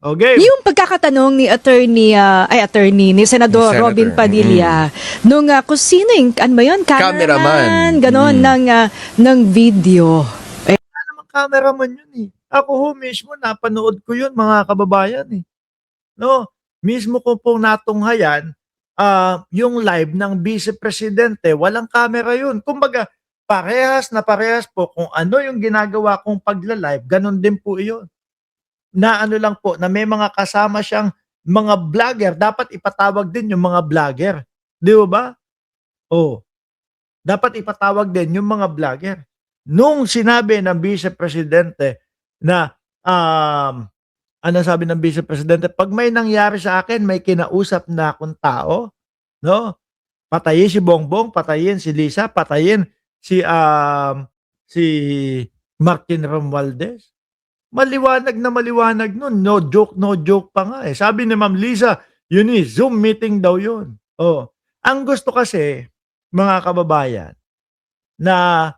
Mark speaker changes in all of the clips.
Speaker 1: O game.
Speaker 2: Yung pagkakatanong ni attorney ni Senador
Speaker 3: Senator.
Speaker 2: Robin Padilla nung kung sino yung ano ba yun?
Speaker 3: Cameraman.
Speaker 2: Ganon ng video.
Speaker 1: Namang cameraman yun eh. Ako ho mismo, napanood ko yun mga kababayan eh. No? Mismo ko pong natunghayan, yung live ng Vice Presidente, walang camera yun. Kumbaga, parehas na parehas po kung ano yung ginagawa kong pagla-live, ganun din po yun. Na ano lang po, na may mga kasama siyang mga vlogger, dapat ipatawag din yung mga vlogger. Di ba? Oh, dapat ipatawag din yung mga vlogger. Nung sinabi ng Vice Presidente na, ano sabi ng Vice Presidente, pag may nangyari sa akin, may kinausap na akong tao, no? Patayin si Bongbong, patayin si Lisa, patayin si Martin Romualdez. Maliwanag na maliwanag nun. No joke pa nga eh. Sabi ni Ma'am Lisa, yun eh, Zoom meeting daw yun. Oh. Ang gusto kasi, mga kababayan, na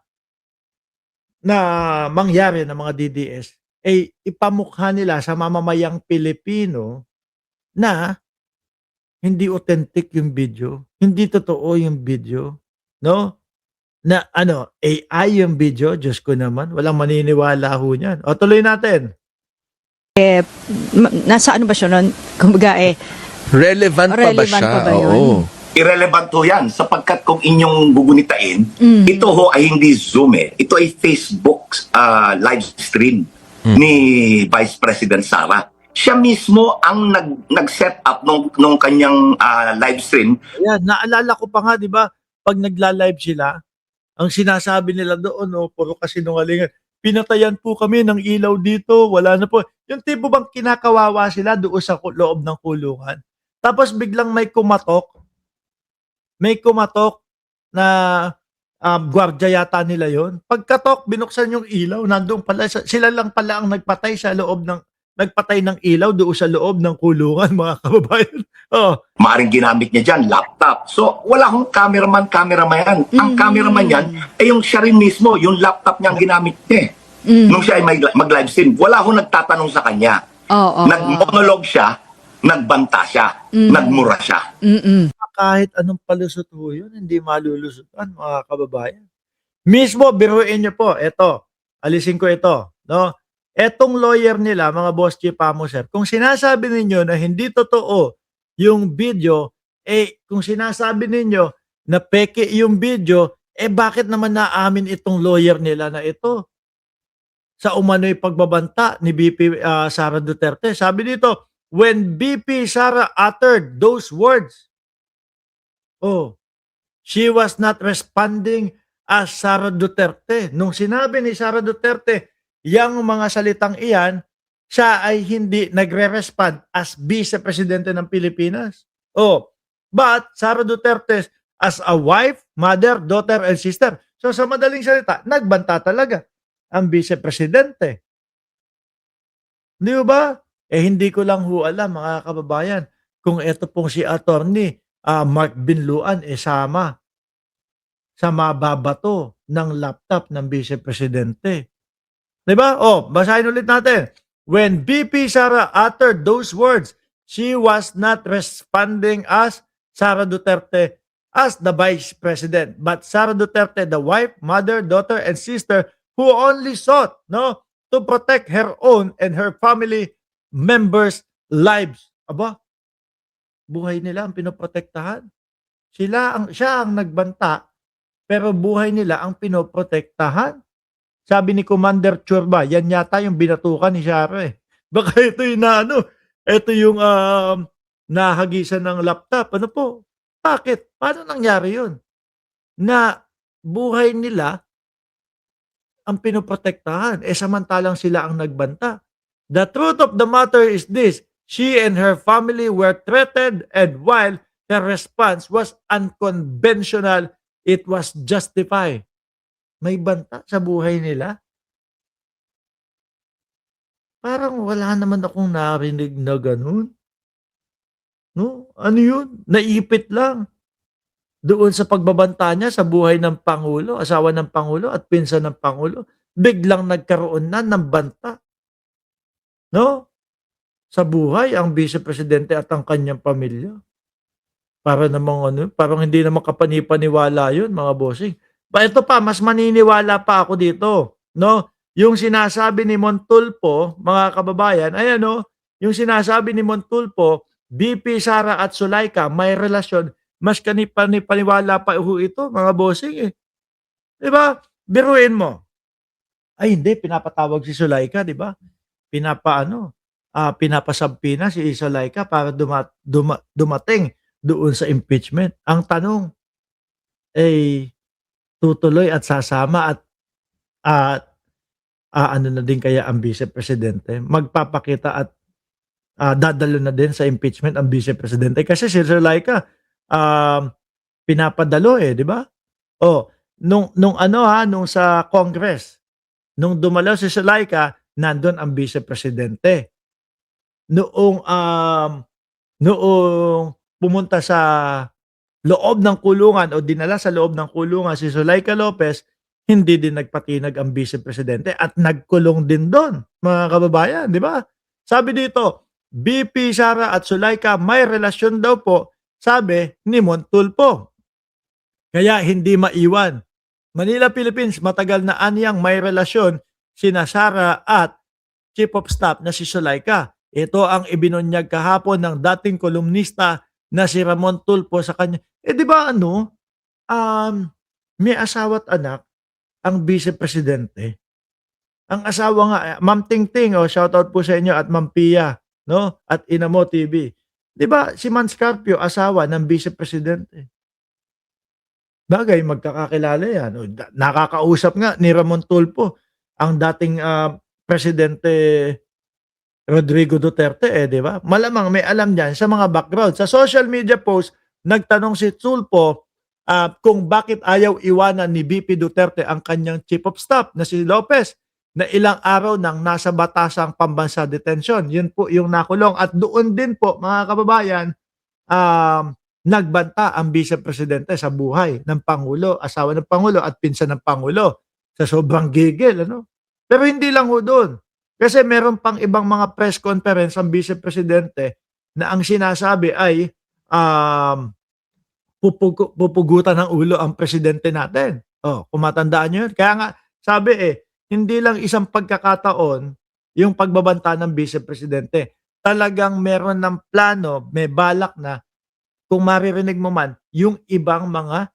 Speaker 1: mangyari ng mga DDS, ay ipamukha nila sa mamamayang Pilipino na hindi authentic yung video, hindi totoo yung video, no? Na ano, AI yung video, Diyos ko naman, walang maniniwala ho niyan. O tuloy natin.
Speaker 2: Nasa ano ba siya nun? Kumbaga
Speaker 3: Relevant pa ba
Speaker 2: relevant
Speaker 3: siya?
Speaker 2: pa ba yun?
Speaker 3: Oo.
Speaker 4: Irrelevant ho yan sapagkat kung inyong gugunitain, ito ho ay hindi Zoom eh. Ito ay Facebook live stream ni Vice President Sara. Siya mismo ang nag-set up nung kanyang live stream.
Speaker 1: Ayan, naalala ko pa nga, di ba, pag nagla-live sila, ang sinasabi nila doon, puro kasinungalingan. Pinatayan po kami ng ilaw dito, wala na po. Yung tipo bang kinakawawa sila doon sa loob ng kulungan. Tapos biglang may kumatok na gwardiya yata nila yon. Pagkatok, binuksan yung ilaw, nandun pala, sila lang pala ang nagpatay ng ilaw doon sa loob ng kulungan, mga kababayan. Oh.
Speaker 4: Maaring ginamit niya dyan, laptop. So, wala akong cameraman yan. Ang cameraman yan, ay yung siya rin mismo, yung laptop niya ang ginamit niya. Nung siya ay mag-live stream, wala akong nagtatanong sa kanya. Nag-monologue siya, nagbanta siya, nagmura siya.
Speaker 1: Kahit anong palusot ho yun, hindi malulusutan, mga kababayan. Mismo, biruin niyo po, eto, alisin ko ito, no? Etong lawyer nila, mga boss chief sir, kung sinasabi ninyo na hindi totoo yung video, kung sinasabi ninyo na peke yung video, bakit naman naamin itong lawyer nila na ito? Sa umano'y pagbabanta ni BP Sara Duterte. Sabi dito, when BP Sara uttered those words, she was not responding as Sara Duterte. Nung sinabi ni Sara Duterte, yang mga salitang iyan, siya ay hindi nagre-respond as Vice Presidente ng Pilipinas. But Sara Duterte as a wife, mother, daughter, and sister. So sa madaling salita, nagbanta talaga ang Vice Presidente. Di ba? Hindi ko lang ho alam, mga kababayan, kung ito pong si Attorney Mark Binluan sama sa mababato ng laptop ng Vice Presidente. Diba? Basahin ulit natin. When BP Sara uttered those words, she was not responding as Sara Duterte as the Vice President, but Sara Duterte, the wife, mother, daughter, and sister who only sought to protect her own and her family members' lives. Aba, buhay nila ang pinoprotektahan. Siya ang nagbanta, pero buhay nila ang pinoprotektahan. Sabi ni Commander Churba, yan yata yung binatukan ni Sara eh. Baka ito yung ito yung nahagisan ng laptop. Ano po? Bakit? Paano nangyari yun? Na buhay nila ang pinoprotektahan. Samantalang sila ang nagbanta. The truth of the matter is this. She and her family were threatened, and while her response was unconventional, it was justified. May banta sa buhay nila? Parang wala naman akong narinig na ganun. No? Ano yun? Naipit lang. Doon sa pagbabanta niya sa buhay ng Pangulo, asawa ng Pangulo at pinsan ng Pangulo, biglang nagkaroon na ng banta. No? sa buhay ang Vice Presidente at ang kanyang pamilya. Para namang ano, parang hindi naman kapani-paniwala 'yun, mga bossing. Ito pa, mas maniniwala pa ako dito, 'no? Yung sinasabi ni Montulfo, mga kababayan, ayan 'no, yung sinasabi ni Montulfo, VP Sara at Zulaika may relasyon, mas paniwala pa ho ito, mga bossing, eh. 'Di ba? Biruin mo. Ay hindi, pinapatawag si Zulaika, 'di ba? Pinapasampina si Zulaika para dumating doon sa impeachment. Ang tanong, eh, tutuloy at sasama at ano na din kaya ang Vice Presidente? Magpapakita at dadalo na din sa impeachment ang Vice Presidente. Kasi si Zulaika, pinapadalo eh, di ba? Oh, nung ano nung sa Congress, nung dumalaw si Zulaika, nandun ang Vice Presidente. Noong pumunta sa loob ng kulungan o dinala sa loob ng kulungan si Zulaika Lopez, hindi din nagpatinag ang Vice Presidente at nagkulong din doon, mga kababayan, di ba? Sabi dito, VP Sara at Zulaika may relasyon daw po, sabi ni Montulfo. Kaya hindi maiwan. Manila, Philippines, matagal na anyang may relasyon sina Sara at Chief of Staff na si Zulaika. Ito ang ibinunyag kahapon ng dating kolumnista na si Ramon Tulfo sa kanya. Di ba may asawa't anak ang Vice Presidente. Ang asawa nga, Ma'am Tingting, shoutout po sa inyo, at Ma'am Pia, no? At Inamo TV. Di ba si Man Scarpio, asawa ng Vice Presidente? Bagay, magkakakilala yan. Nakakausap nga ni Ramon Tulfo ang dating Presidente Rodrigo Duterte, di ba? Malamang may alam diyan sa mga background. Sa social media post, nagtanong si Tulfo kung bakit ayaw iwanan ni VP Duterte ang kanyang Chief of Staff na si Lopez na ilang araw nang nasa batasang pambansa detention. Yun po yung nakulong. At doon din po, mga kababayan, nagbanta ang Vice Presidente sa buhay ng Pangulo, asawa ng Pangulo at pinsan ng Pangulo sa sobrang gigil. Pero hindi lang ho doon. Kasi meron pang ibang mga press conference ang Vice Presidente na ang sinasabi ay pupugutan ng ulo ang presidente natin. Kung matandaan nyo yun. Kaya nga, sabi hindi lang isang pagkakataon yung pagbabanta ng Vice Presidente. Talagang meron ng plano, may balak na, kung maririnig mo man, yung ibang mga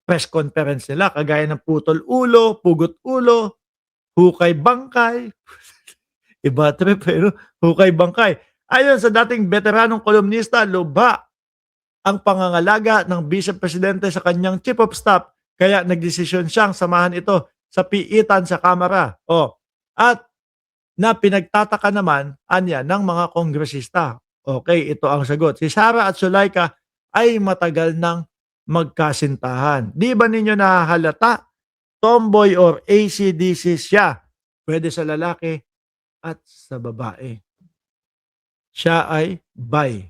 Speaker 1: press conference nila, kagaya ng putol ulo, pugot ulo, hukay bangkay. Iba trip, pero hukay bangkay. Ayon sa dating veteranong kolumnista, lubha ang pangangalaga ng Vice Presidente sa kanyang Chief of Staff, kaya nagdesisyon siyang samahan ito sa piitan sa Kamara. At na pinagtataka naman anya ng mga kongresista. Okay, ito ang sagot. Si Sara at Zulaika ay matagal nang magkasintahan. Di ba ninyo nahahalata? Tomboy or AC/DC siya. Pwede sa lalaki at sa babae. Siya ay bi.